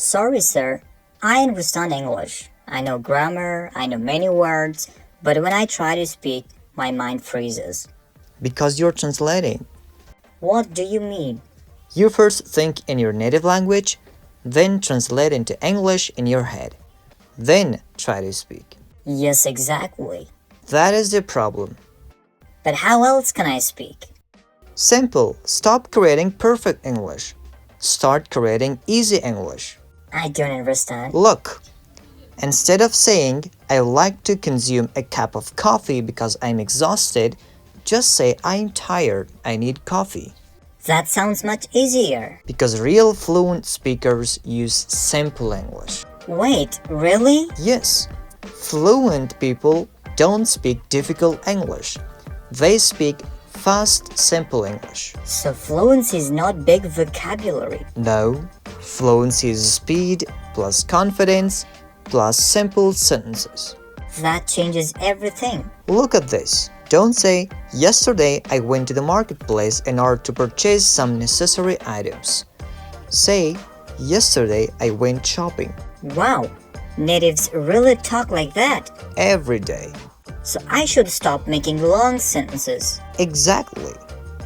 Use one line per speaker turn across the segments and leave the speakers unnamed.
Sorry, sir. I understand English. I know grammar, I know many words, but when I try to speak, my mind freezes.
Because you're translating.
What do you mean?
You first think in your native language, then translate into English in your head. Then try to speak.
Yes, exactly.
That is the problem.
But how else can I speak?
Simple. Stop creating perfect English. Start creating easy English.
I don't understand.
Look, instead of saying, I like to consume a cup of coffee because I'm exhausted, just say, I'm tired, I need coffee.
That sounds much easier.
Because real fluent speakers use simple English.
Wait, really?
Yes, fluent people don't speak difficult English. They speak fast, simple English.
So fluency is not big vocabulary.
No, fluency is speed plus confidence plus simple sentences.
That changes everything.
Look at this. Don't say, yesterday I went to the marketplace in order to purchase some necessary items. Say, yesterday I went shopping.
Wow, natives really talk like that.
Every day.
So I should stop making long sentences.
Exactly.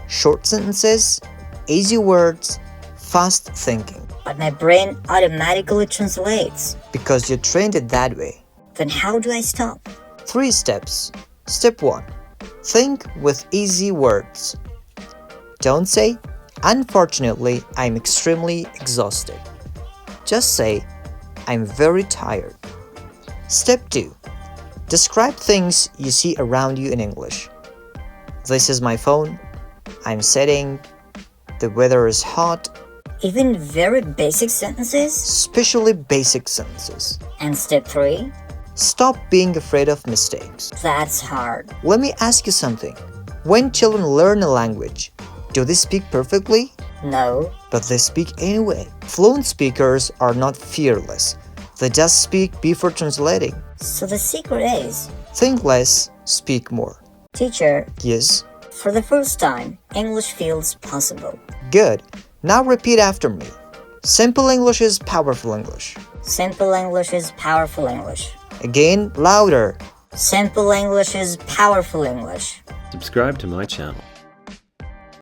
Short sentences, easy words, fast thinking.
But my brain automatically translates.
Because you trained it that way.
Then how do I stop?
3 steps. Step 1. Think with easy words. Don't say, unfortunately, I'm extremely exhausted. Just say, I'm very tired. Step 2. Describe things you see around you in English. This is my phone. I'm sitting. The weather is hot.
Even very basic sentences?
Especially basic sentences.
And step 3?
Stop being afraid of mistakes.
That's hard.
Let me ask you something. When children learn a language, do they speak perfectly?
No.
But they speak anyway. Fluent speakers are not fearless. They just speak before translating.
So the secret is?
Think less, speak more.
Teacher.
Yes?
For the first time, English feels possible.
Good. Now repeat after me. Simple English is powerful English.
Simple English is powerful English.
Again, louder.
Simple English is powerful English.
Subscribe to my channel.